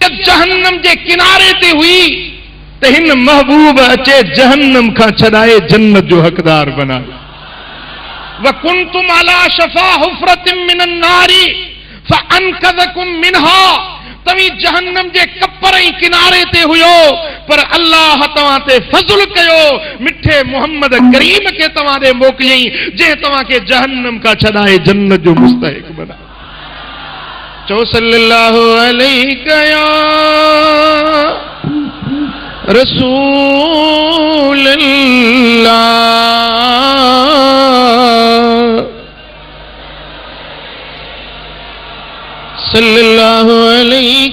तबीयत जहन्नम के किनारे ते हुई तो हिन महबूब अचे जहन्नम का छड़ाए जन्नत जो हकदार बना। वकुंतुम अला शफा हुफरतिम मिनन नारी फअनकदकुम मिनहा, तवी जहन्नम के कपर किनारे ते हुयो पर अल्लाह तवां ते फज़ल कयो, मिठे मोहम्मद करीम के तवां दे मोकलई जे तवां के जहन्नम का छड़ाए जन्नत जो मुस्तहिक बना। चो सल्लल्लाहु अलैहि या रसूल अल्लाह, सल्लल्लाहु अलैहि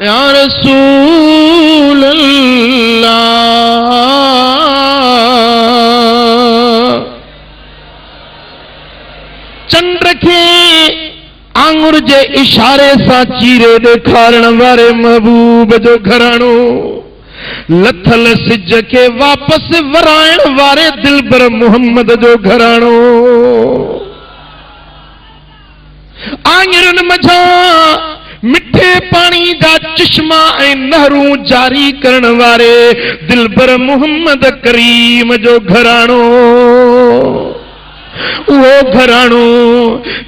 या रसूल अल्लाह। चंद्र के आंगुर जे इशारे सा चीरे ॾेखारण वारे महबूब जो घराणो, लथल सिज के वापस वराइण वारे दिलबर मोहम्मद जो घराणो, आंगुरन मझा मिठे पानी जा चश्मा ऐं नहरूं जारी करण वारे दिलबर मोहम्मद करीम जो घराणो, वो घराणो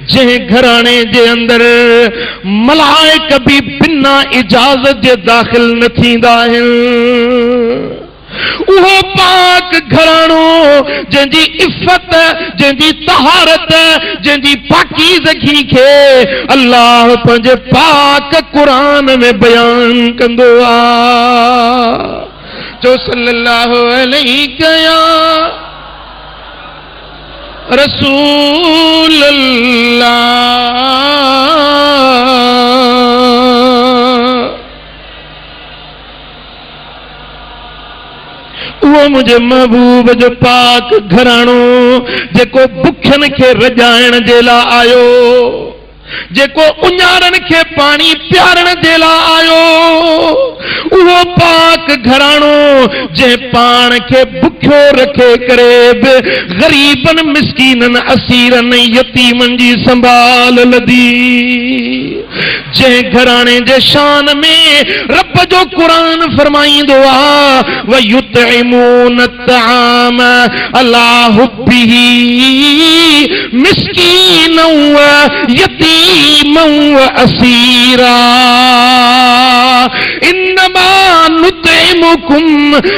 जंहिं घराणे जे अंदर मलाइक भी बिना इजाजत जे दाखिल न थींदा आहिनि, वो पाक घराणो जंहिंजी इफ़त, जंहिंजी तहारत, जंहिंजी पाकीज़गी खे अल्लाह पंहिंजे पाक क़ुरान में बयान कंदो आहे। जो सल्लल्लाहु अलैहि या रसूल अल्लाह, वो मुझे महबूब जो पाक घराणो जेको बुखन के रजाइण जे लाइ आयो, जेको उञारन के पानी प्यारण जे लाइ आयो, वो पाक घराणो जे पान के बुखियो रखे करे बि गरीबन मिस्कीनन असीरन यतीमन जी संभाल लदी, जे घराणे जे शान में रब जो कुरान फरमाईंदो आ व युतइमून तआम अला हुब्बिही मिस्कीनन व यतीमन व असीरा, इन्नमा नुतइमुकुम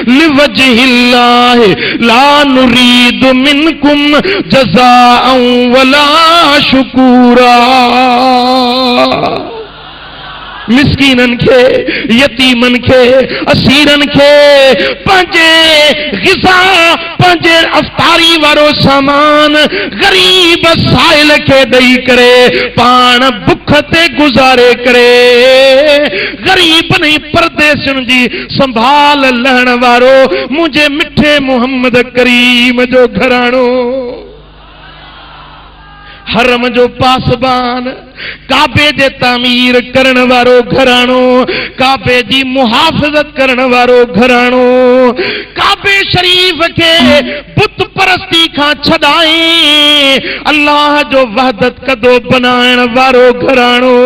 लिवजहिल्लाह ला नुरीदु मिनकुम जज़ाअन वला शुकूरा। मिस्कीनन के, यतीमन के, असीरन के पंहिंजे ग़िज़ा, पंहिंजे अफ़्तारी वारो सामान गरीब साइल के ॾेई करे पाण बुख ते गुज़ारे करे, गरीब नहीं परदेसन जी संभाल लहण वारो मुझे मिठे मोहम्मद करीम जो घराणो, हरम जो पासबान, काबे जे तामीर करण वारो घराणो, काबे जी मुहाफ़िज़त करण वारो घराणो, काबे शरीफ के बुत परस्ती खां छॾाए अल्लाह जो वहदत कदो बनाइण वारो घराणो,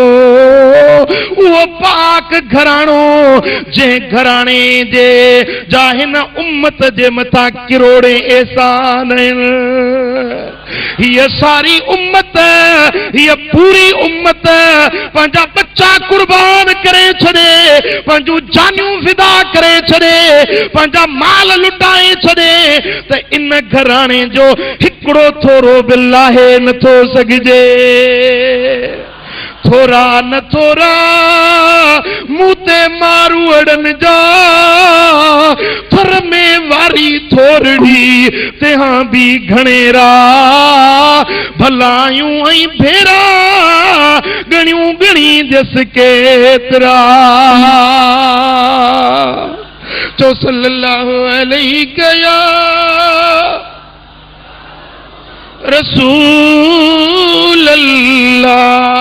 वो पाक घराणो जंहिं घराणे जे जा हिन उम्मत जे मथां किरोड़े एहसान आहिनि। ये सारी उम्मत, ये पूरी उम्मत पंहिंजा बच्चा कुर्बान करे छॾे, पंहिंजूं जानियूं फिदा करे छॾे, पंहिंजा माल लुटाए छॾे त इन घराणे जो हिकिड़ो थोरो बि लाहे नथो सघिजे। थोरा न थोरा मूं ते मारू अड़न जा, थर में वारी थोरड़ी तंहिं भी घणेरा, भलायूं ऐं भेरा गणियूं गणी जस केतिरा। चो सल्लल्लाहु अलैहि या रसूल अल्लाह।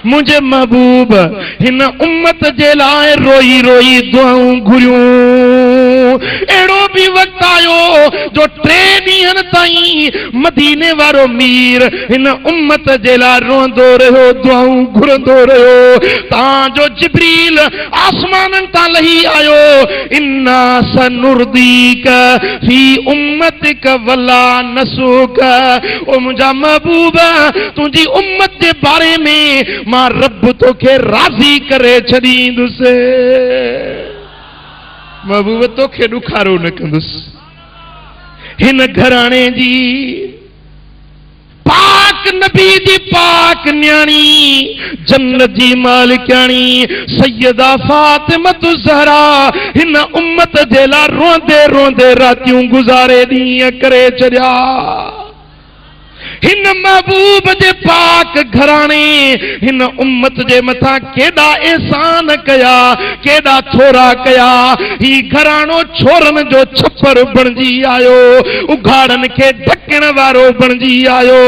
मुझे महबूब हिन उम्मत जे लाइ रोई रोई दुआऊं घुरियूं, एड़ो भी वक्त आयो जो 3 ॾींहनि ताईं मदीने वारो मीर इन उम्मत जे लाइ रोंदो रहियो, दुआऊं घुरंदो रहियो। तांजो जिब्रील आसमाननि तां लही आयो, इन्ना सनुर्दीक फी उम्मतिक वला नसूक। ओ मुंहिंजा महबूब, तुंहिंजी उम्मत जे बारे में मां रब तोखे राज़ी करे छॾींदुसि। महबूब तोखे ॾुखारो न कंदुसि। हिन घराणे जी पाक नबी जी पाक न्याणी, जन्नत जी मालिकाणी सैयदा फातिमतु ज़हरा हिन उम्मत जे लाइ रोंदे रोंदे रातियूं गुज़ारे ॾींहं करे छॾिया। हिन महबूब जे पाक घराणे हिन उम्मत जे मथां केॾा एहसान कया, केॾा थोरा कया। ही घराणो छोरनि जो छप्पर बणजी आयो, उघाड़नि खे ढकण वारो बणजी आयो,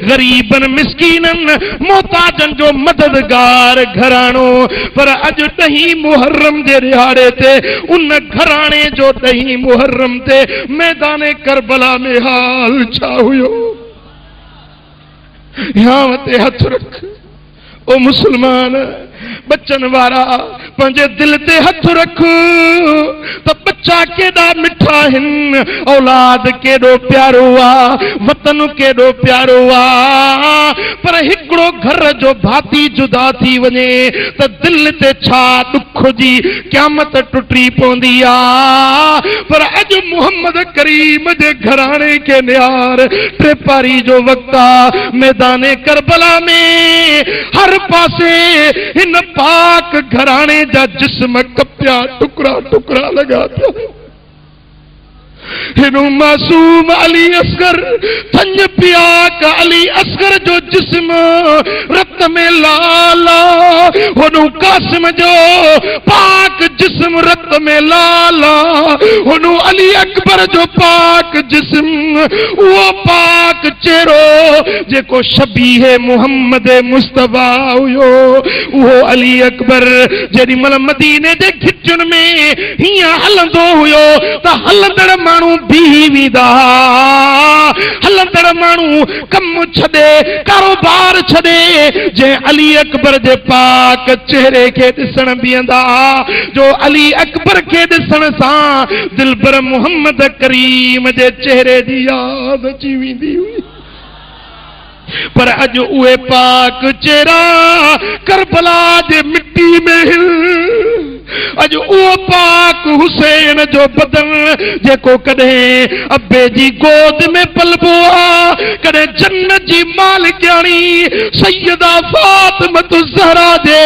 ग़रीबनि मिस्कीननि मोहताजनि जो मददगार घराणो। पर अॼु 10 मुहर्रम जे दिहाड़े ते उन घराणे जो 10 मुहर्रम ते मैदान करबला में हाल छा हुयो? यहाँ ते हथ रख ओ मुसलमान, बच्चन वारा पंहिंजे दिल ते हथ रख त बच्चा केॾा मिठा आहिनि, औलाद केॾो प्यारो आहे, वतन केॾो प्यारो आहे। पर हिकिड़ो घर जो भाती जुदा थी वञे त दिल ते छा दुख जी क़यामत टुटी पवंदी आहे। पर अॼु मोहम्मद करीम जे घराणे खे निहार, टिपारी जो वक़्तु आहे, मैदान करबला में हर पासे इन पाक घराणे जा जिस्म कपिया टुकड़ा टुकड़ा लगा पिया। हिनो मासूम अली असगर थंज पिया का अली असगर जो जिस्म रत में लाला, होनो कासिम जो पाक जिस्म रत में लाला, होनो अली अकबर जो पाक जिस्म वो पाक चेहरो जेको शबीह मोहम्मद मुस्तफा हुयो। वो अली अकबर जेडी मल मदीने जे खिचन में हिया हलंदो हुयो त हलंदड़ माण्हू बीही वेंदा, हलंदड़ माण्हू कम छॾे कारोबार छॾे जे अली अकबर जे पाक चेहरे खे ॾिसण बीहंदा, जो अली अकबर खे ॾिसण सां दिलबर मोहम्मद करीम जे चेहरे जी याद अची वेंदी हुई। पर अॼु उहे पाक चेहरा करबला जे मिट्टी में हिल, अॼु उहो पाक हुसैन जो बदन जेको कॾहिं अब्बे जी गोद में पलबो आहे, कॾहिं जन्नत जी मालिकाणी सैयदा फातिमतु ज़हरा जे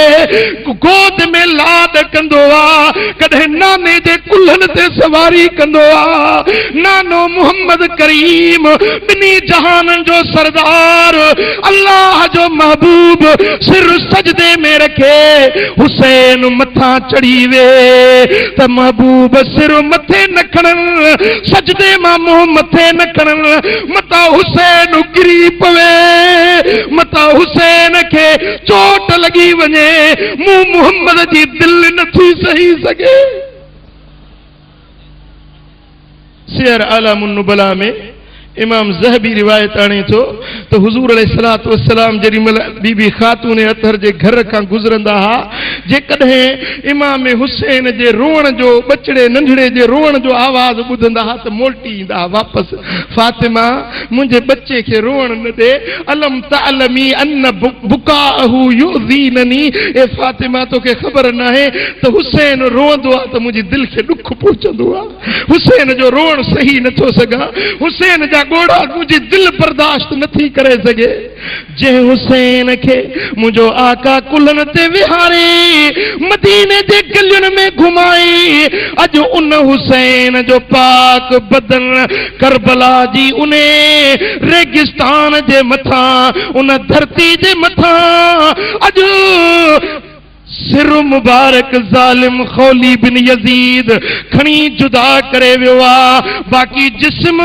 गोद में लाड कंदो आहे, कॾहिं नाने जे कुल्हनि ते सवारी कंदो आहे। नानो मोहम्मद करीम ॿिन्ही जहाननि जो सरदार अल्लाह जो महबूब सिर सजदे में रखे हुसैन मथा चढ़ी वे त महबूब सिर मथे न खणन, सजदे मां मुंह मथे न खणन, मता हुसैन गिरी पवे, मता हुसैन खे चोट लगी वञे, मुंह मोहम्मद जी दिल नथी सही सघे। सियर आलम नुबला में इमाम ज़हबी रिवायत आणे थो तो हुजूर अलैहिस्सलातु वस्सलाम जेडी मल बीबी खातून अतहर जे घर का गुजरंदा हा, जेकॾहिं इमाम हुसैन जे रोअण जो, बचड़े नंढड़े जे रोअण जो आवाज़ ॿुधंदा हा त मोटी ईंदा हा वापसि, फातिमा मुंहिंजे बच्चे खे रोअण न दे, अलम तअलमी अन बुकाहु युज़ीननी, ए फातिमा तोखे ख़बर न आहे त हुसैन रोअंदो आहे त मुंहिंजी दिलि खे ॾुख पहुचंदो आहे, हुसैन जो रोअण सही नथो सघां, हुसैन जा गोड़ा मुझे दिल बर्दाश्त नथी करे सके। जे हुसैन के मुझो आका कुलन ते विहारे मदीने जे गलियुनि में घुमाई, अज उन हुसैन जो पाक बदन करबला जी उन रेगिस्तान जे मथा, उन धरती जे मथा अज सिर मुबारक ज़ालिम खौली बिन यजीद खणी जुदा करे वियो आ। बाक़ी जिस्म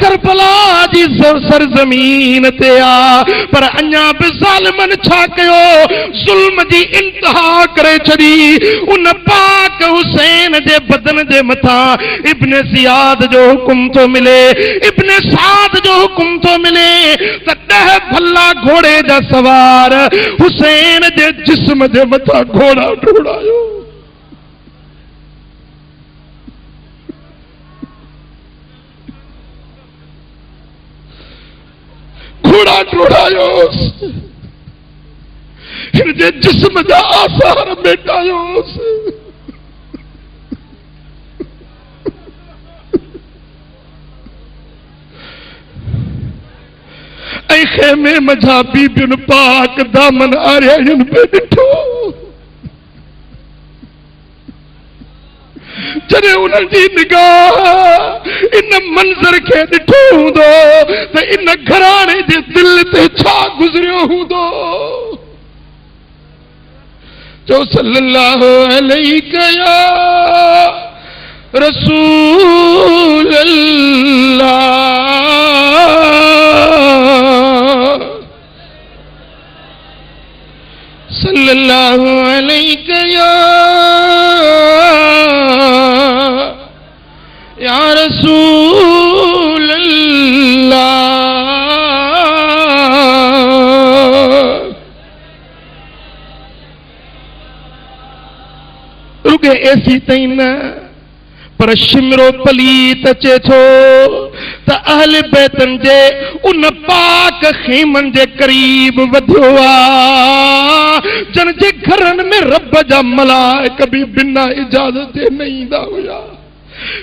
करबला जी सरज़मीन ते आ, पर अञा बि ज़ालिमनि छा कयो, ज़ुल्म जी इंतहा करे छॾी। उन पाक हुसैन जे बदन जे मथां इब्न ज़ियाद जो हुकुम थो मिले, इब्न साद जो हुकुम थो मिले त 10 भला घोड़े जा सवार हुसैन जे जिस्म जे मथां घोड़ा डोड़ायो। घोड़ा डोड़ायो, हिन जे जिस्म जा आसार मेटायोस। ऐं खेमे मझा बीबियुनि पाक दामन आरियायुनि पे ॾिठो। जॾहिं उन्हनि जी निगाह इन मंज़र खे ॾिठो हूंदो त इन घराणे जे दिल ते छा गुज़रियो हूंदो। जो सल्लल्लाहु अलैहि या रसूल अल्लाह, सल्लल्लाहु अलैहि या रसूल अल्लाह। रुगे ऐसी तई न, पर शिमरो पलीत अचे थो त अहल बैतन जे उन पाक खेमन जे करीब वधियो आ जन जे घरनि में रब जा मलाइक भी बिना इजाजत जे न ईंदा हुया।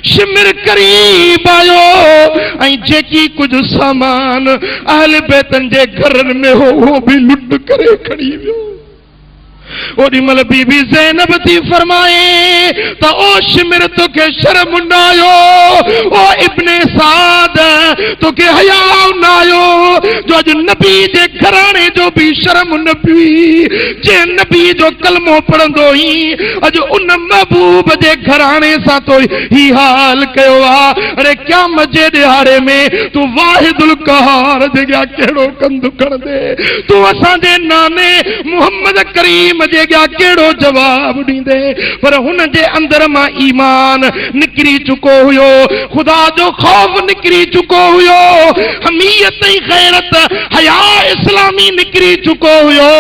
शिमिर करीब आयो ऐं जेकी कुछ सामान अहल बैतन जे घरनि में हो वो भी लुट करे खड़ी वियो। ओडी मल बीबी ज़ैनब थी फरमाए त ओ शिमिर तोखे शर्म न आयो, ओ इब्ने साद तोखे हया न आयो जो अज नबी जे घराणे जो भी शर्म न पई। जे नबी जो कलमो पढ़ंदो ही अज उन महबूब जे घराणे सां तो ही हाल कयो आ। अरे क्या मजे दिहाड़े में तू वाहिदुल कहार जे गया केड़ो कंद खण दे, तू असां जे नाने मोहम्मद करीम जे गया केड़ो जवाब दींदे। पर हुन जे अंदर मां ईमान निकरी चुको हुयो, खुदा जो खौफ निकरी चुको हुयो, हमीयत ऐं गैरत हया इस्लामी निकरी चुको हुयो।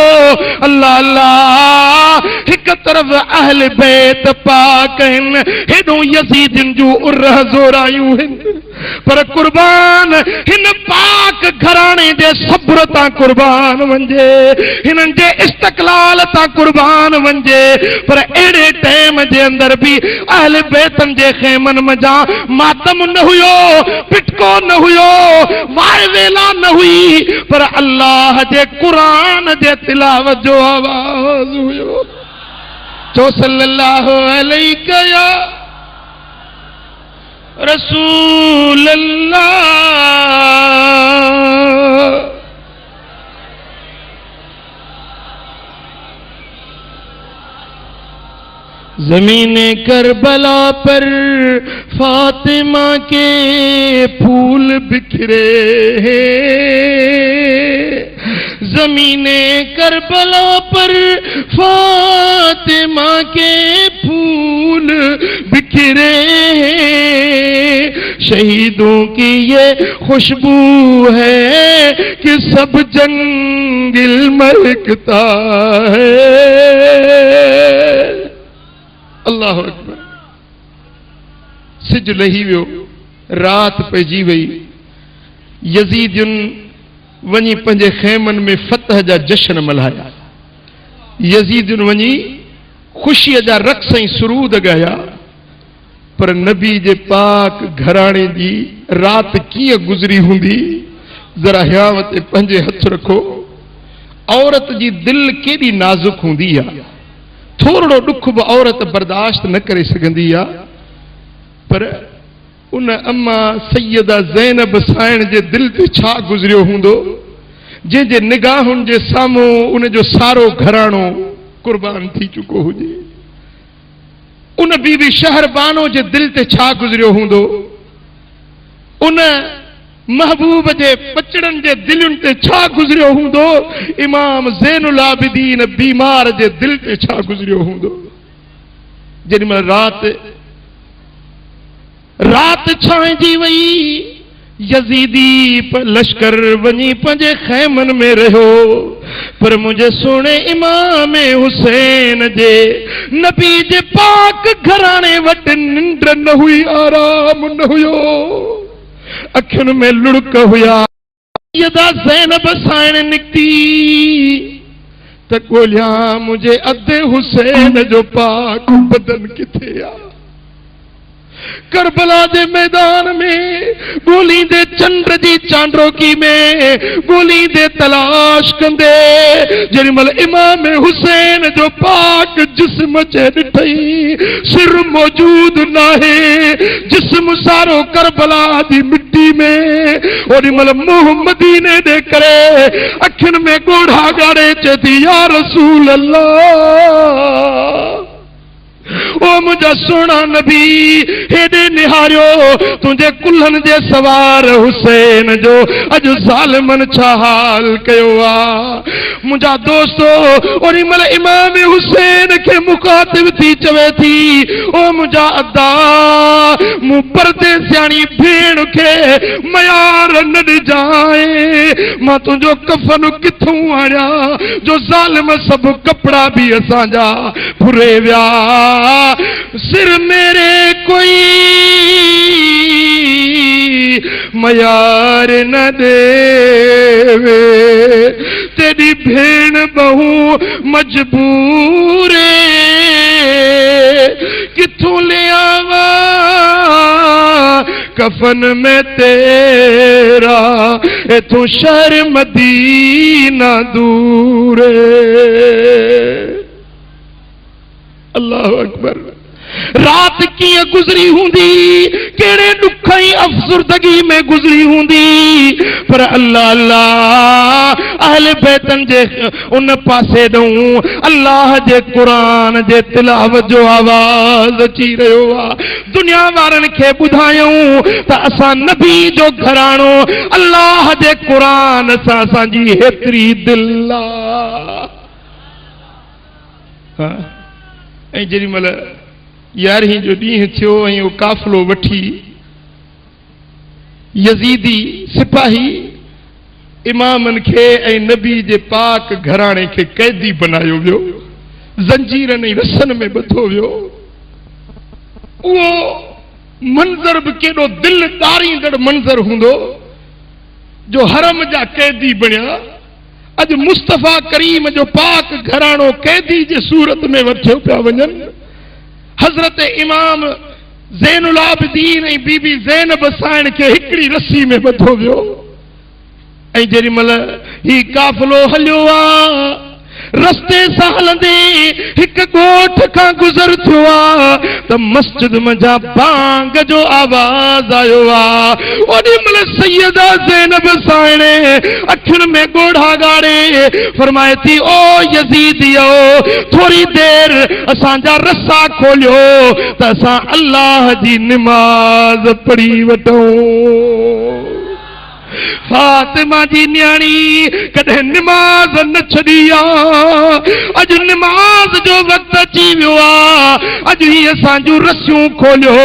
अल्लाह अल्लाह, हिक तरफ अहल बैत पाक आहिनि, हेॾो यज़ीदिन जूं उरह ज़ोरायूं आहिनि, पर कुर्बान हिन पाक घराणे जे सब्र तां कुर्बान वञे, हिननि जे इस्तक़लाल तां कुर्बान वञे। पर अहिड़े टाइम जे अंदर भी अहल बैतन जे खेमन मजा मातम न हुयो, पिटको न हुयो, वाय वेला न हुई, पर अल्लाह जे कुरान जे तिलावत जो आवाज हुयो। जो सल्लल्लाहु अलैहि या रसूल अल्लाह। ज़मीने करबला पर फातिमा के फूल बिखरे हैं, ज़मीने करबला पर फातिमा के फूल बिखरे हैं। शहीदों की ये खुशबू है कि सब जंगिल महकता है। अल्लाह अकबर। सिज लही वियो, रात पइजी वई। यज़ीदियुन वञी पंहिंजे खेमन में फतह जा जश्न मल्हाया। यज़ीदियुन वञी ख़ुशीअ जा रक़्स ऐं सुरूद ॻाया। पर नबी जे पाक घराणे जी रात कीअं गुज़री हूंदी, ज़रा हियांव ते पंहिंजे हथ रखो। औरत जी दिल केॾी नाज़ुक हूंदी आहे, थोरो दुख भी औरत बर्दाश्त न करे सघंदी आहे। पर उन अम्मा सैयदा ज़ैनब साइण जे दिल ते छा गुज़रियो हूंदो, जंहिंजे निगाहुनि जे साम्हूं उन जो सारो घराणो कुर्बान थी चुको हुजे। उन बीबी शहरबानो जे दिल ते छा गुज़रियो हूंदो, उन महबूब जे बचड़न जे दिलुनि ते छा गुज़रियो हूंदो, इमाम ज़ैनुल आबिदीन बीमार जे दिल ते छा गुज़रियो हूंदो। जेॾीमहिल रात छांइजी वई, यजीदी लश्कर वञी पंहिंजे खैमन में रहियो, पर मुंहिंजे सोने इमाम हुसैन जे नबी जे पाक घराणे वटि निंड न हुई, आराम न हुयो, अखियुनि में लुड़क हुया। यदा ज़ैनब साइण निकती त ॻोल्हिया मुंहिंजे अधे हुसैन जो पाक बदन किथे आ। करबला दे मैदान में गोली दे चंद्र जी चांड्रोकी में गोली दे तलाश कंदे जेॾीमहिल इमाम हुसैन जो पाक जिस्म चे ॾिठई, सिर मौजूद नाहे, जिस्म सारो करबला जी मिट्टी में। ओॾीमहिल मुंहुं मदीने दे करे अखियुनि में ॻोढ़ा ॻाड़े चए थी, या रसूल अल्लाह, ओ मुंहिंजा सोना नबी, हेॾे निहारियो तुंहिंजे कुल्हनि जे सवार हुसैन जो अॼु ज़ालिमनि छा हाल कयो आहे। मुंहिंजा दोस्तो ओॾी महिल इमाम हुसैन खे मुखातिब थी चवे थी, ओ मुंहिंजा अदा, मूं परदेसियाणी भेण खे मयार न ॾिजाए, मां तुंहिंजो कफन किथों आणिया जो ज़ालिम सभु कपिड़ा बि असांजा फुरे विया। सिर मेरे कोई मयार न देवे, तेरी भेण बहु मजबूर, किथों ले आवा कफन में तेरा, इथों शहर मदीना दूर। अल्लाह अकबर। रात कीअं गुज़री हूंदी, कहिड़े ॾुख ऐं अफ़सुर्दगी में गुज़री हूंदी, पर अल्लाह अल्लाह अहल बैतन जे उन पासे ॾऊं अल्लाह जे क़ुरान जे तिलावत जो आवाज़ अची रहियो आहे। दुनिया वारनि खे ॿुधायूं त असां नबी जो घराणो अल्लाह जे क़ुरान सां असांजी हेतिरी दिल आहे। ऐं जेॾीमहिल 11 जो ॾींहुं थियो ऐं उहो काफ़िलो वठी यज़ीदी सिपाही इमामनि खे ऐं नबी जे पाक घराणे खे कैदी बनायो वियो, ज़ंजीरनि ऐं रसनि में ॿधो वियो। उहो मंज़र बि केॾो दिलि ॾारींदड़ मंज़र हूंदो जो हरम जा कैदी बणिया। अॼु मुस्तफ़ा करीम जो पाक घराणो कैदी जे सूरत में वठियो पिया वञनि। हज़रत इमाम ज़ैनुल आबिदीन ऐं बीबी ज़ैनब साइण खे हिकिड़ी रस्सी में ॿधो वियो। ऐं जेॾीमहिल ही काफ़िलो हलियो आहे, रस्ते सां हलंदे हिकु ॻोठ खां गुज़र थियो आहे त मस्जिद मंझां बांग जो आवाज़ आयो आहे। ओॾी महिल सैयदा ज़ैनब साइण अखियुनि में ॻोढ़ा ॻाड़े फरमाए थी, ओ यज़ीदियो, थोरी देरि असांजा रसा खोलियो त असां अल्लाह जी निमाज़ पढ़ी वठूं। फातिमा जी न्याणी कॾहिं निमाज़ न छॾी आहे। अॼु निमाज़ जो वक़्तु अची वियो आहे। अॼु ही असां जूं रसियूं खोलियो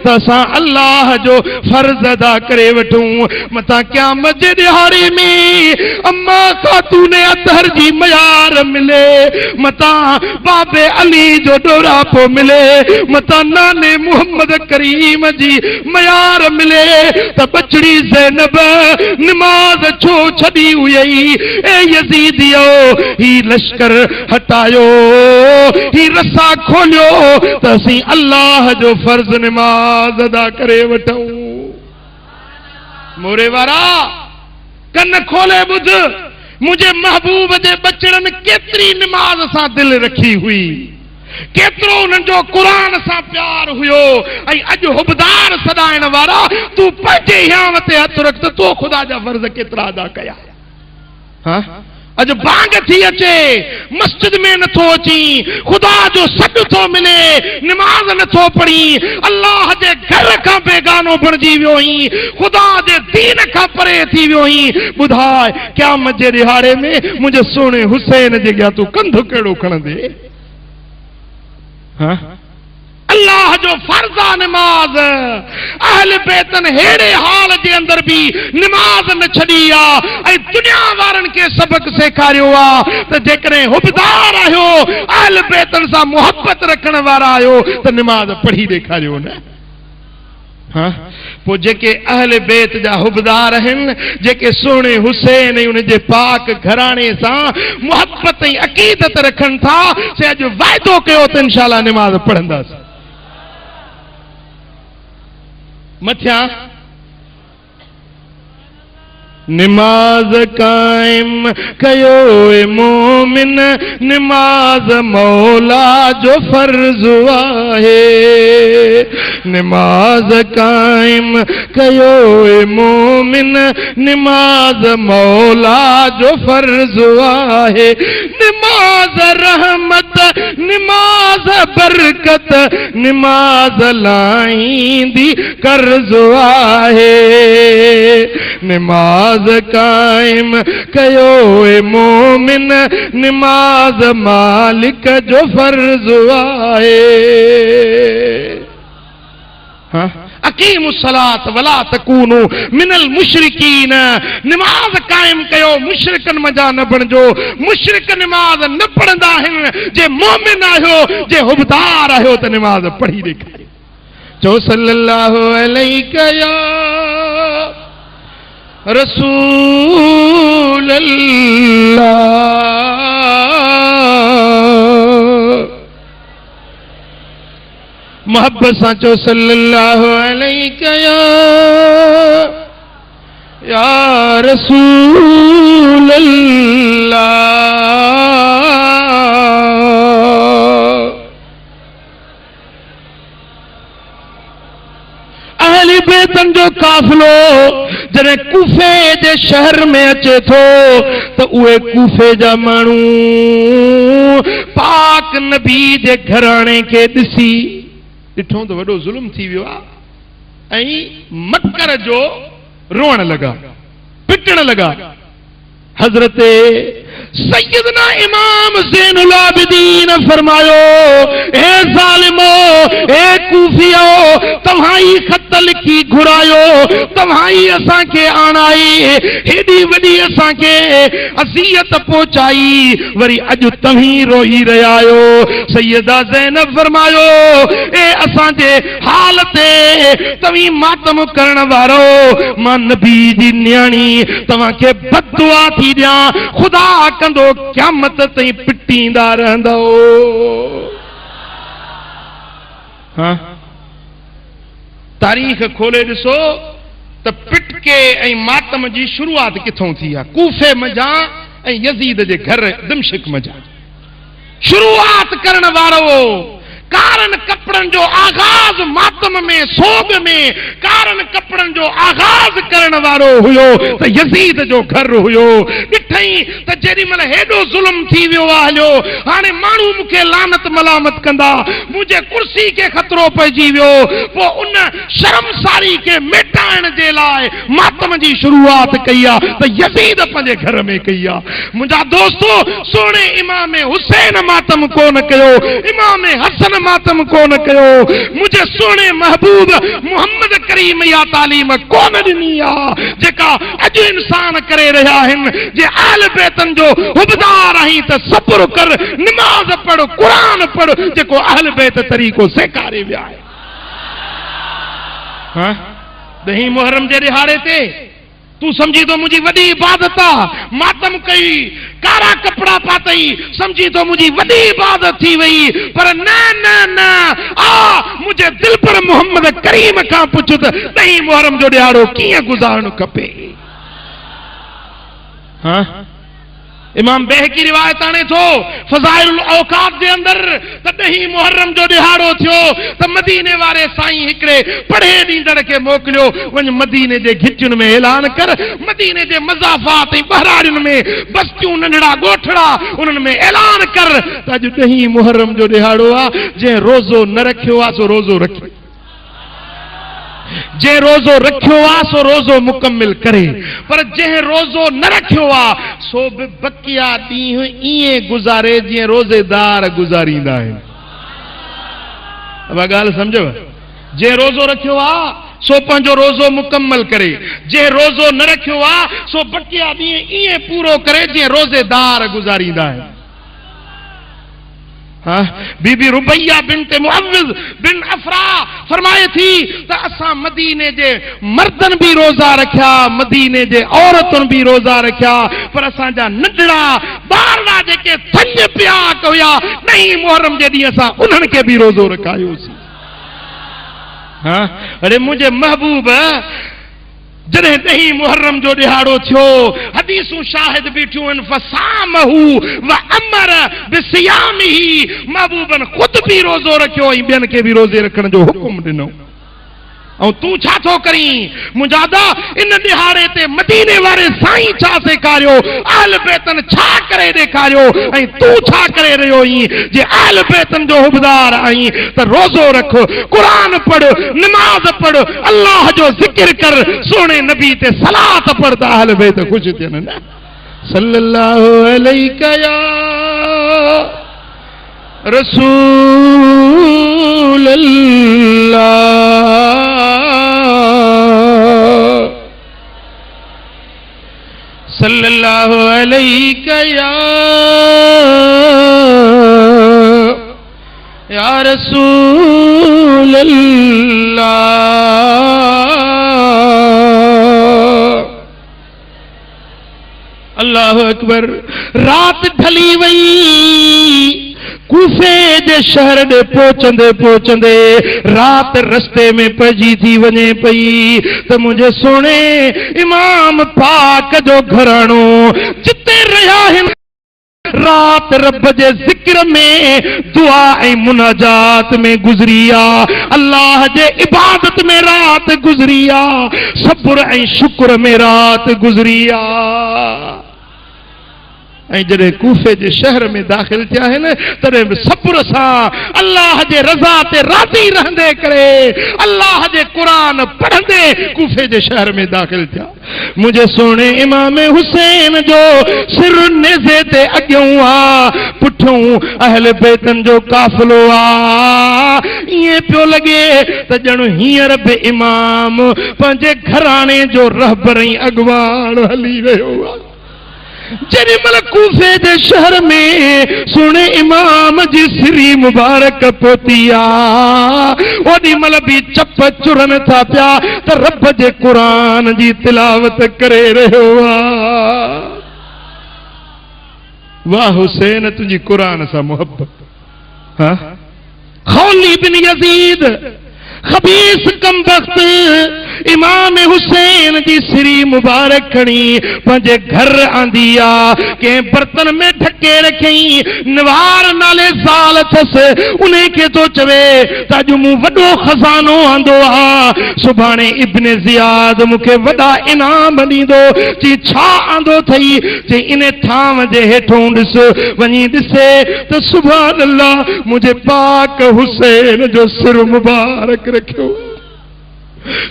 त असां अल्लाह जो फर्ज़ अदा करे वठूं। मथां क़यामत जे ॾिहाड़े में अम्मा ख़ातून अतहर जी मयार मिले, मथां बाबे अली जो ॾोरापो मिले, मथां नाने मुहम्मद करीम जी मयार मिले त बचड़ी ज़ैनब नमाज छो छड़ी हुई। ए यजीदियो, ही लश्कर हटायो, ही रसा खोलियो त असीं अल्लाह जो फर्ज नमाज अदा करे वठूं। मोरे वारा कन खोले ॿुध, मुंहिंजे महबूब जे बचड़नि केतिरी नमाज सां दिलि रखी हुई, केतिरो उन्हनि जो क़ुरान सां प्यार हुयो। ऐं अॼु हुबदार सॾाइण वारा, तूं पंहिंजे हियाव ते हथ रख त तो ख़ुदा जा फर्ज़ केतिरा अदा कया। हाँ, अज बांग थी अचे मस्जिद में नथो अची खुदा जो सॾ थो मिले निमाज़ नथो पढ़ी अल्लाह जे घर खां बेगानो बणजी वियो ही खुदा जे दीन खां परे थी वियो ही ॿुधाए क़यामत जे ॾिहाड़े में मुंहिंजे सोने हुसैन जे अॻियां तूं कंधु कहिड़ो खणंदे हाँ अल्लाह जो फर्ज़ आ निमाज़ अहल बैतन हेड़े हाल जे अंदर भी निमाज़ न छड़ी आ ऐं दुनिया वारन के सबक सेखारियो आ त जेकॾहिं हुबदार आहियो अहल बैतन सां मोहब्बत रखण वारा आहियो त निमाज़ पढ़ी ॾेखारियो न हाँ पो जेके अहल बैत जा हुबदार आहिनि जेके सोने हुसैन ऐं उनजे पाक घराणे सां मोहब्बत ऐं अक़ीदत रखनि था से अॼु वाइदो कयो त इंशाअल्लाह निमाज़ पढ़ंदासीं मथिया निमाज़ कायम कयो ए मोमिन निमाज़ मौला जो फर्ज़ आहे निमाज़ कायम कयो ए मोमिन निमाज़ मौला जो फर्ज़ आहे निमाज़ रहमत निमाज़ बरकत निमाज़ लाईंदी कर्ज़ आहे निमाज़ कायम कयो ए मोमिन निमाज़ मालिक जो फर्ज़ आहे हाँ अकीमुस्सलात वला तकूनु मिनल मुशरिकीन निमाज़ कायम कयो मुशरिकन मजा न बणजो मुशरिक निमाज़ न पढ़ंदा आहिनि जे मोमिन आहियो जे हुबदार आहियो त निमाज़ पढ़ी ॾेखारियो चओ सल्लल्लाहु अलैहि या रसूल अल्लाह मोहब्बत सां चओ सल्लल्लाहु अलैहि या रसूल अल्लाह अहले बैतन जो काफिलो जॾहिं कूफे जे शहर में अचे थो त उहे कूफे जा माण्हू पाक नबी जे घराणे खे ॾिसी ॾिठो त वॾो ज़ुल्म थी वियो आहे ऐं मकर जो रोअण लॻा पिटण लॻा हज़रत सैयदना इमाम ज़ैनुल आबिदीन फरमायो ए ज़ालिमो ए कूफियो तव्हां ही ख़त लिखी घुरायो तव्हां ही असांखे आणाई हेॾी वॾी असांखे अज़ियत पहुचाई वरी अॼु तव्हीं रोई रहिया आहियो सैयदा ज़ैनब फरमायो ए असांजे हाल ते तव्हीं मातम करण वारो मां नबी जी न्याणी तव्हांखे बददुआ थी ॾियां ख़ुदा कंदो क़यामत ताईं पिटींदा रहंदो हाँ तारीख़ खोले ॾिसो त पिटके ऐं मातम जी शुरूआत किथों थी आहे कूफे मजा ऐं यज़ीद जे घर दिमश्क मजा शुरूआत करण वारो कारण कपड़न जो आगाज मातम में सोग में कारण कपड़न जो आगाज करण वारो हुयो त यजीद जो घर हुयो ॾिठई त जेडी मल हेडो जुल्म थी वियो आहे हलियो हाणे माण्हू मूंखे लानत मलामत कंदा मुझे कुर्सी के खतरो पइजी वियो पो उन शर्मसारी के मिटाइण जे लाइ मातम जी शुरूआत कई आहे त यजीद पंहिंजे घर में कई आहे मुंहिंजा दोस्तो सोने इमाम हुसैन मातम कोन कयो इमाम हसन मातम कोन कयो मुझे सोने महबूब मोहम्मद करीम या तालीम कोन ॾिनी आहे जेका अॼु इंसान करे रहिया आहिनि जे आल बैतन जो हुबदार आहीं त सब्र कर निमाज़ पढ़ क़ुरान पढ़ जेको अहल बैत तरीक़ो सेखारे विया आहे हाँ 10 मुहर्रम जे ॾिहाड़े ते तू समझी तो मुझी वडी इबादत आ मातम कई कारा कपड़ा पातई समझी तो मुझी वडी इबादत थी वई पर न न न आ मुझे दिल पर मोहम्मद करीम का पुछ त 10 मुहर्रम जो ॾियारो कीअं गुज़ारणो खपे हाँ इमाम बेहकी रिवायत आने थो फज़ाइलुल औकात जे अंदर तॾहिं मुहर्रम जो ॾिहाड़ो थियो त मदीने वारे साईं हिकिड़े पढ़े ॾींदड़ खे मोकिलियो, वञ मदीने जे घिटियुनि में ऐलान कर, मदीने जे मज़ाफ़ात ऐं बहराड़ियुनि में बस्तियूं नंढड़ा ॻोठड़ा उन्हनि में ऐलान कर त अॼु 10 मुहर्रम जो ॾिहाड़ो आहे, जंहिं रोज़ो न रखियो आहे सो रोज़ो रखे, जंहिं रोज़ो रखियो आहे सो रोज़ो मुकम्मिल करे, पर जंहिं रोज़ो न रखियो आहे सो बि बकिया ॾींहं ईअं गुज़ारे जीअं रोज़ेदार गुज़ारींदा आहिनि। उहा ॻाल्हि सम्झव? जंहिं रोज़ो रखियो आहे सो पंहिंजो रोज़ो मुकम्मल करे, जंहिं रोज़ो न रखियो आहे सो बकिया ॾींहं ईअं पूरो करे जीअं रोज़ेदार गुज़ारींदा आहिनि। बीबी रुबैया बिन्त मुअव्विज़ बिन अफरा फरमाए थी त असां मदीने जे मर्दन भी रोज़ा रखिया, मदीने जे औरतुनि भी रोज़ा रखिया, पर असांजा नंढड़ा ॿारड़ा जेके थञ पिया हुया 9 मुहर्रम जे ॾींहुं असां उन्हनि खे भी रोज़ो रखायोसीं। अरे मुंहिंजे महबूब जॾहिं 10 मुहर्रम जो ॾिहाड़ो थियो, हदीसूं शाहिद बीठियूं आहिनि, फसामहू व अमर बिसियामिही, महबूबन ख़ुद भी रोज़ो रखियो ऐं ॿियनि खे भी रोज़े रखण जो हुकुम ॾिनो। ऐं तूं छा थो करीं मुंजादा? इन ॾिहाड़े ते मदीने वारे साईं छा सेखारियो, अहल बैतन छा करे ॾेखारियो, ऐं तूं छा करे रहियो आहीं? जे अहल बैतन जो हुबदार आहीं त रोज़ो रख, क़ुरान पढ़, नमाज पढ़, अल्लाह जो ज़िक्र कर, सोने नबी ते सलात पढ़ त अहल बैत ख़ुशि थियनि न। सल्लल्लाहु अलैका या रसूल अल्लाह, सल्लल्लाहु अलैका या रसूल अल्लाह। अल्लाहु अकबर। रात ढली वई, कूफे जे शहर ॾे पहुचंदे पहुचंदे रात रस्ते में पइजी थी वञे पई त मुंहिंजे सोणे इमाम पाक जो घराणो जिते रहिया आहिनि रात रब जे ज़िक्र में, दुआ ऐं मुनाजात में गुज़री आ, अल्लाह जे इबादत में रात गुज़री आ, सब्र ऐं शुक्र में रात गुज़री आ। ऐं जॾहिं कूफे जे शहर में दाख़िल थिया आहिनि तॾहिं बि सब्र सां अल्लाह जे रज़ा ते राज़ी रहंदे करे अल्लाह जे क़ुरान पढ़ंदे कूफे जे शहर में दाख़िल थिया। मुंहिंजे सोणे इमाम हुसैन जो सिर नेज़े ते अॻियों आ, पुठियों अहल बैतन जो काफ़िलो आ। ईअं पियो लॻे त ॼण हींअर बि इमाम पंहिंजे घराणे जो रहबर ऐं अॻवान हली रहियो आहे। जेॾी महिल कूफे जे शहर में सुणे इमाम जी सिरी मुबारक पहुती आ, ओॾी महिल बि चप चुरनि था पिया त रब जे क़ुरान जी तिलावत करे रहियो आ। वाह हुसैन तुंहिंजी क़ुरान सां मोहब्बत। खौली बिन यज़ीद खबीस कमबख्त इमाम हुसैन जी सिरी मुबारक खणी पंहिंजे घर आंदी आ, कंहिं बर्तन में ढके रखई, निवार नाले ज़ाल अथसि, उन खे थो चवे त अॼु मूं वॾो खज़ानो आंदो आ, सुभाणे इब्न ज़ियाद मूंखे वॾा इनाम ॾींदो। चई छा आंदो अथई? चई इन थांव जे हेठों ॾिस, वञी ॾिसे त सुभान अल्लाह मुंहिंजे पाक हुसैन जो सिर मुबारक रखियो,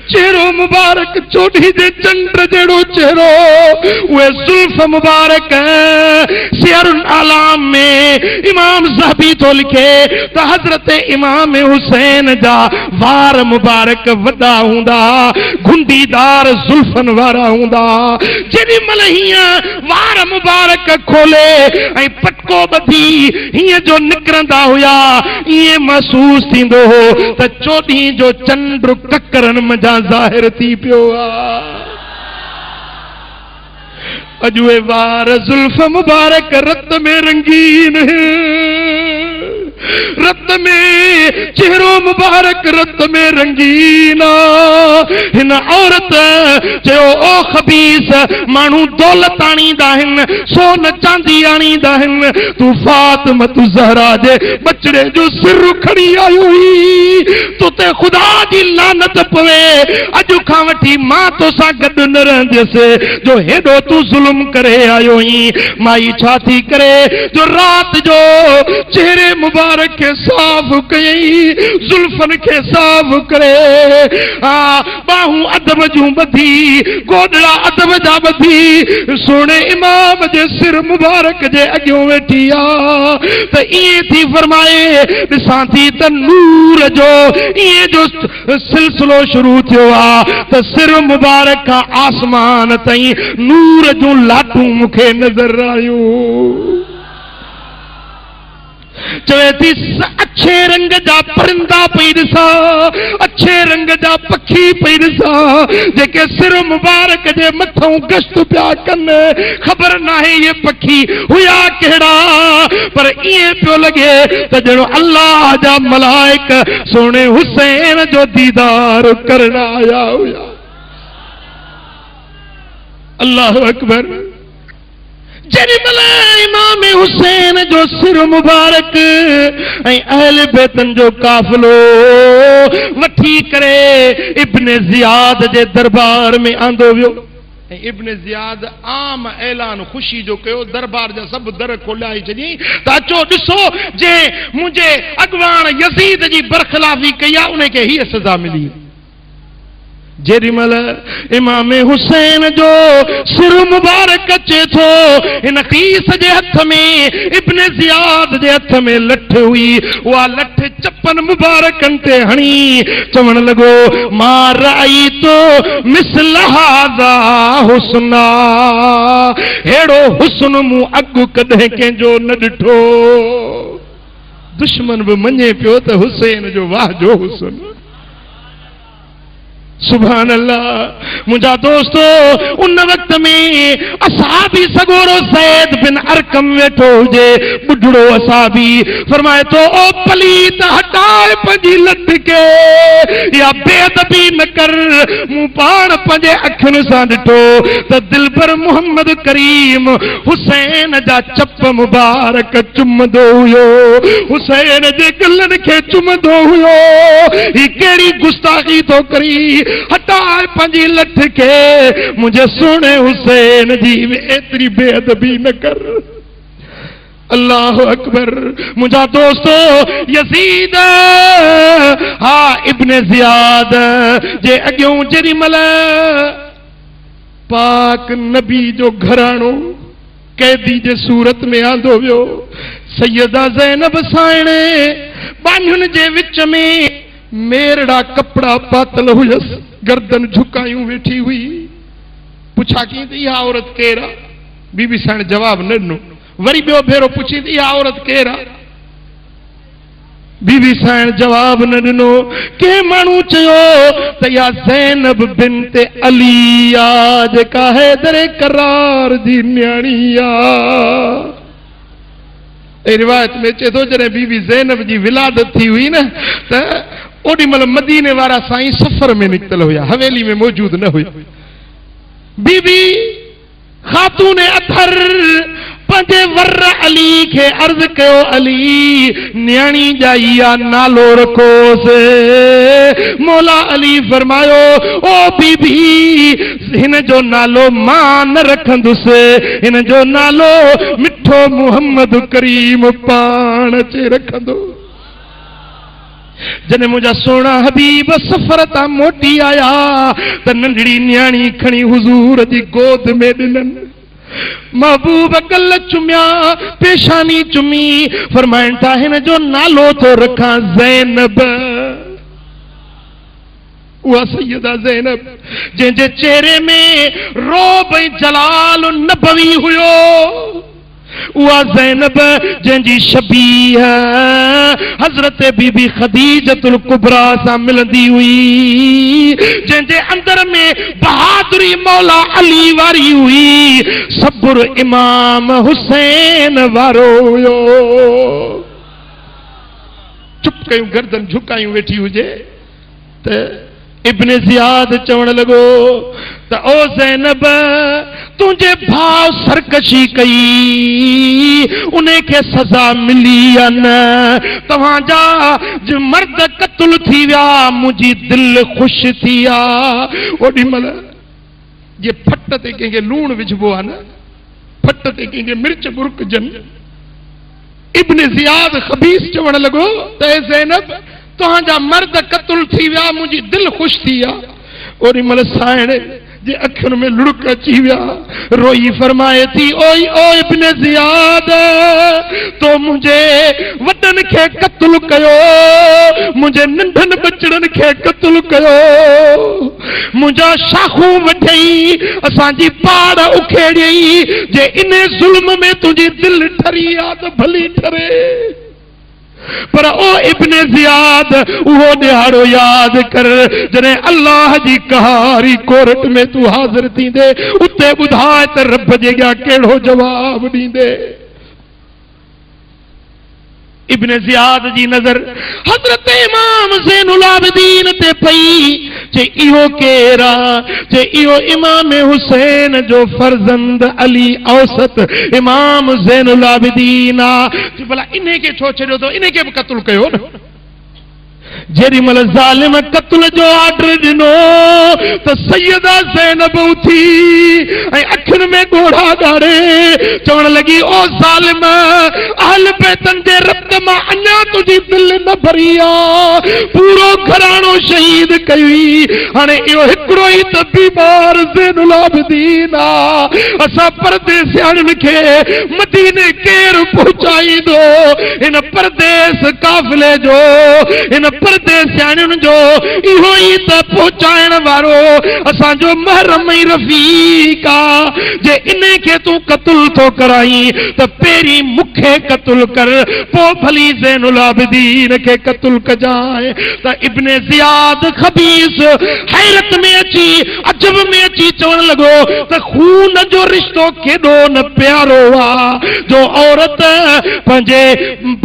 चेहरो मुबारक चोटी जे चंड जहिड़ो चेहरो, उहे ज़ुल्फ मुबारक। सियरुल आलाम में इमाम ज़हबी थो लिखे त हज़रत इमाम हुसैन जा वार मुबारक वॾा हूंदा, घुंडीदार ज़ुल्फन वारा हूंदा। जेॾी महिल हीअं वार मुबारक खोले ऐं पटको ॿधी हीअं जो निकिरंदा हुया, ईअं महसूस थींदो हो त चोॾहीं जो चंड ककरनि मज़ा ज़ाहिर थी पियो आ। अॼु उहे वार ज़ुल्फ मुबारक रत में रंगीन, रत में चेहरो मुबारक रत में रंगीना हिन औरत चयो ओ खबीस मानू दौलत आणींदा हिन सोन चांदी आणींदा हिन तू फातिमा तू ज़हरा जे बचड़े जो सिर खड़ी आयो ही तो ते खुदा जी लानत पवे अज खां वठी मां तो सा गड न रहंदसि जो हेडो तू जुल्म करे आयो ही माई छा थी करे जो रात जो चेहरे मुबारक के साफ कई जुल्फन के साफ करे बाहू अदब जूं बधी गोडड़ा अदब जा बधी सोने इमाम जे सिर मुबारक जे अॻियों वेठी आ त इएं थी फरमाए ॾिसां थी त नूर जो इएं जो सिलसिलो शुरू थियो आ त सिर मुबारक खां आसमान ताईं नूर जूं लाटूं मूंखे नज़र आयूं चवे थी अच्छे रंग जा परिंदा पई ॾिसां अच्छे रंग जा पखी पई ॾिसां जेके सिर मुबारक जे मथां गश्त पिया कनि ख़बर नाहे ये पखी हुया कहिड़ा पर ईअं पियो लॻे त ॼणो अल्लाह जा मलाइक सोने हुसैन जो दीदार करण आया हुया अल्लाहु अकबर जेॾी महिल इमाम हुसैन जो सिर मुबारक ऐं अहल बैतन जो काफ़िलो वठी करे इब्न ज़ियाद जे दरबार में आंदो वियो ऐं इब्न ज़ियाद आम ऐलान ख़ुशी जो कयो दरबार जा सब दर खोलाए छॾी त अचो ॾिसो जे मुंहिंजे अॻवान यज़ीद जी बरख़िलाफ़ी कई आहे उन खे हीअ सज़ा मिली जेॾी महिल इमाम हुसैन जो सिर मुबारक अचे थो हिन ख़ीस जे हथ में इब्न ज़ियाद जे हथ में लठ हुई उहा लठ चपन मुबारकनि ते हणी चवण लॻो मां राई तो मिसल हाज़ा हुस्ना हेड़ो हुस्न मूं अॻु कॾहिं कंहिंजो न ॾिठो दुश्मन बि मञे पियो त हुसैन जो वाह जो हुस्न सुभान अल्लाह मुंहिंजा दोस्तो उन वक्त में असाबी सगोरो ज़ैद बिन अरकम वेठो हुजे बुढ़ड़ो असाबी फरमाए तो ओ पलीत हटाए पंहिंजी लट के या बेअदबी न कर मूं पाण पंहिंजे अखियुनि सां ॾिठो त दिलबर मोहम्मद करीम हुसैन जा चप मुबारक चुमंदो हुयो हुसैन जे गलनि खे चुमंदो हुयो ही कहिड़ी गुस्ताखी थो करी हटाए पंहिंजी लठ के मुझे सुने हुसैन जी एतरी बेअदबी न कर अल्लाह अकबर मुझा दोस्तो यजीद हा इब्न ज़ियाद जे अॻियों जेॾी महिल पाक नबी जो घराणो कैदी जे सूरत में आंदो वियो सैयदा ज़ैनब साइणे बानियुनि जे विच में मेरड़ा कपड़ा पातल हुयसि गर्दन झुकायूं वेठी हुई पुछा की त इहा औरत केर आहे बीबी साइण जवाब न ॾिनो वरी ॿियो भेरो पुछी त इहा औरत केर आहे बीबी साइण जवाब न ॾिनो के माण्हू चयो त इहा ज़ैनब बिन्त अली आहे जेका हैदर करार जी न्याणी आहे ऐं रिवायत में अचे थो जॾहिं बीबी ज़ैनब जी विलादत थी हुई न त ओॾी महिल मदीने वारा साईं सफ़र में निकितल हुया हवेली में मौजूद न हुया बीबी खातून अथर पंहिंजे वर अली खे अर्ज़ कयो अली न्याणी जा इहा नालो रखोसि मौला अली फरमायो ओ बीबी हिन जो नालो मां न रखंदुसि हिन जो नालो मिठो मुहम्मद करीम पाण अचे रखंदो जने मुझा सोना हबीब सफर ता मोटी आया त नंढड़ी न्याणी खणी हुजूर जी गोद में ॾिननि महबूब गल चुमिया पेशानी चुमी फरमाइनि था हिन जो नालो थो रखां ज़ैनब उहा सैयदा ज़ैनब जंहिंजे चेहरे में रोब ऐं जलाल नबवी हुयो उहा ज़ैनब जंहिंजी शबीह हज़रत बीबी खदीजतुल कुबरा सां मिलंदी हुई जंहिंजे अंदर में बहादुरी मौला अली वारी हुई सब्र इमाम हुसैन वारो हुयो चुप कयूं गर्दन झुकायूं वेठी हुजे त इब्ने ज़ियाद चवण लगो त ओ ज़ैनब तुझे भाव सरकशी कई उन्हें के सजा मिली या न तव्हांजा जो मर्द कत्ल थी विया मुझी दिल खुश थी आ ओडी मल जे फट ते कंहिंखे लूण विझबो आ न फट ते कंहिंखे मिर्च बुरकजन इब्ने ज़ियाद खबीस चवण लगो त ए ज़ैनब तव्हांजा मर्द कत्ल थी विया मुझी दिल खुश थी आ ओडी मल साइण जे अखियुनि में लुड़क अची विया रोई फरमाए थी ओई ओ इब्ने ज़ियाद तो मुझे वॾनि खे क़त्ल कयो मुझे नंढनि बचड़नि खे क़त्ल कयो मुझा शाखूं वढई असांजी पाड़ उखेड़ई जे इन ज़ुल्म में तुझी दिल ठरी आ त भली ठरे पर ओ इब्ने ज़ियाद वो ॾियारो याद कर जॾहिं अल्लाह जी कहारी कोर्ट में तू हाज़िर थींदे उते ॿुधाए त रब जे अॻियां कहिड़ो जवाब ॾींदे इब्ने ज़ियाद जी नज़र हज़रत इमाम ज़ैनुल आबिदीन ते पई चे इहो केरा चे इहो इमाम हुसैन जो फर्जंद अली औसत इमाम ज़ैनुल आबिदीन आ भला इन्हे के छो छॾियो तो इन्हे के भी क़त्ल कयो न जेरी मल ज़ालिम क़त्ल जो ऑर्डर दिनो तो सैयदा ज़ैनब उठी ऐं अखियुनि में गोढ़ा गाड़े चवण लगी ओ ज़ालिम अहल बैतन जे रब्त मां अञा तुझी दिल न भरी आ पूरो घराणो शहीद कई हाणे इहो हिकिड़ो ई त बीमार ज़ैनुल आबिदीन आ असां परदेसियाणियुनि खे मदीने केरु पहुचाईंदो इन परदेस काफ़िले जो इन परदेसियाणियुनि जो इहो ई त पहुचाइण वारो असांजो महरम ऐं रफ़ीक आ जे इन खे तूं क़त्ल थो कराई त पहिरीं मूंखे क़त्ल कर पोइ भली ज़ैनुल आबिदीन खे क़त्ल कजांइ त इब्ने ज़ियाद खबीस हैरत में अची अजब में अची चवण लॻो त खून जो रिश्तो केॾो न प्यारो आहे जो औरत पंहिंजे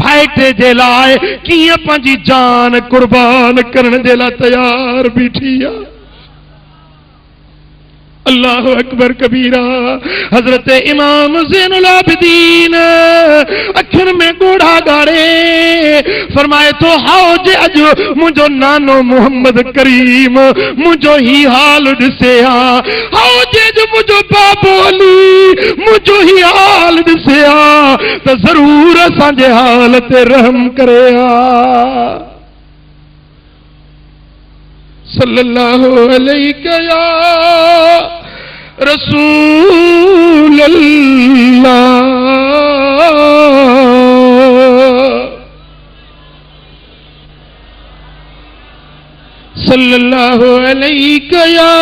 भाइटे जे लाइ कीअं पंहिंजी जान कुर्बान करण जे लाइ तैयार बीठी आहे अल्लाह अकबर कबीरा हजरत इमाम ज़ैनुल आबिदीन अखियुनि में गोढ़ा गाड़े फरमाए तो हाओ जे अॼु मुंहिंजो नानो मोहम्मद करीम मुंहिंजो ही हाल ॾिसे आ हाओ जे अॼु मुंहिंजो बाबो अली मुंहिंजो ही हाल ॾिसे आ त ज़रूर असांजे हाल ते रहम करे आ सल्लल्लाहु अलैहि या रसूल अल्लाह सल्लल्लाहु अलैहि या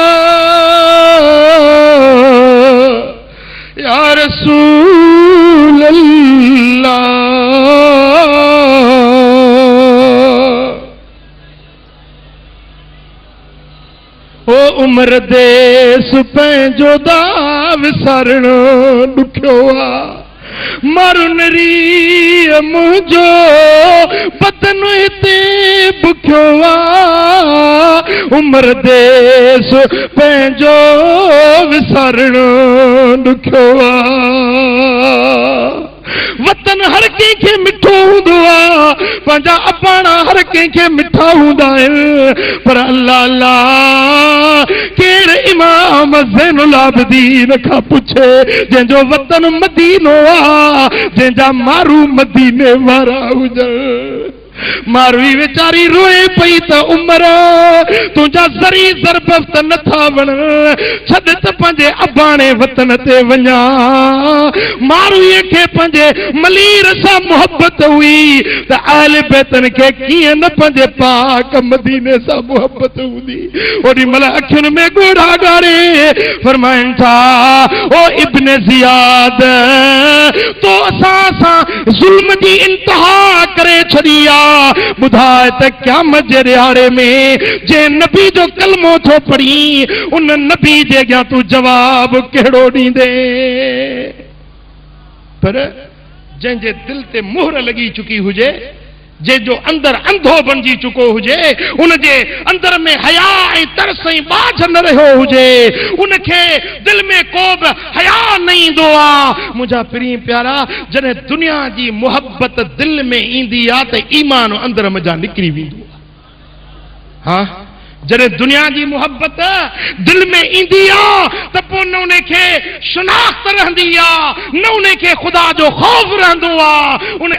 रसूल अल्लाह ओ उम्र देस पंहिंजो दा विसारणो ॾुखियो आहे मारुनरी मुंहिंजो बदन हिते बुखियो आहे उम्र देस पंहिंजो विसारणो ॾुखियो आहे वतन हर कंहिंखे मिठो हूंदो आहे पंहिंजा अबाणा हर कंहिंखे मिठा हूंदा आहिनि पर अल्लाह अल्लाह कहिड़े इमाम ज़ैनुल आबिदीन खां पुछे जंहिंजो वतन मदीनो आहे जंहिंजा मारू मदीने वारा हुजनि मारवी वेचारी रोए पई त उम्र तुंहिंजा ज़री ज़रबफ़्त नथा वण छॾ त पंहिंजे अबाणे वतन ते वञा मारवीअ खे पंहिंजे मलीर सां मुहबत हुई त अहल बैतन खे कीअं न पंहिंजे पाक मदीने सां मुहबत हूंदी ओॾी महिल अखियुनि में गोढ़ा गाड़े फरमाइनि था ओ इब्ने ज़ियाद तो असां सां ज़ुल्म जी इंतहा करे छॾी आहे बुधाए त क़यामत जे ॾियारे में जे नबी जो कलमो थो पढ़ी उन नबी जे अॻियां तूं जवाब कहिड़ो ॾींदे पर जंहिंजे दिल ते मोहर लॻी चुकी हुजे जो अंदर अंधो बणिजी चुको हुजे, उनजे अंदर में हया ऐं तरस ऐं बाझ न रहियो हुजे, उनखे दिल में को बि हया न ईंदो आहे। मुंहिंजा प्रिय प्यारा, जॾहिं दुनिया जी मुहबत दिल में ईंदी आहे त ईमान अंदर मजा निकिरी वेंदो आहे। हा, जॾहिं दुनिया जी मुहबत दिल में ईंदी आहे त पोइ न उनखे शनाख्त रहंदी आहे, न उनखे ख़ुदा जो ख़ौफ़ रहंदो आहे, उन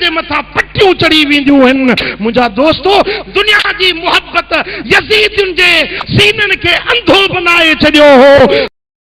जे मथा पटियूं चढ़ी वेंदियूं आहिनि। मुंहिंजा दोस्तो, दुनिया जी मुहबत यज़ीद जे सीननि खे अंधो बनाए छॾियो हो।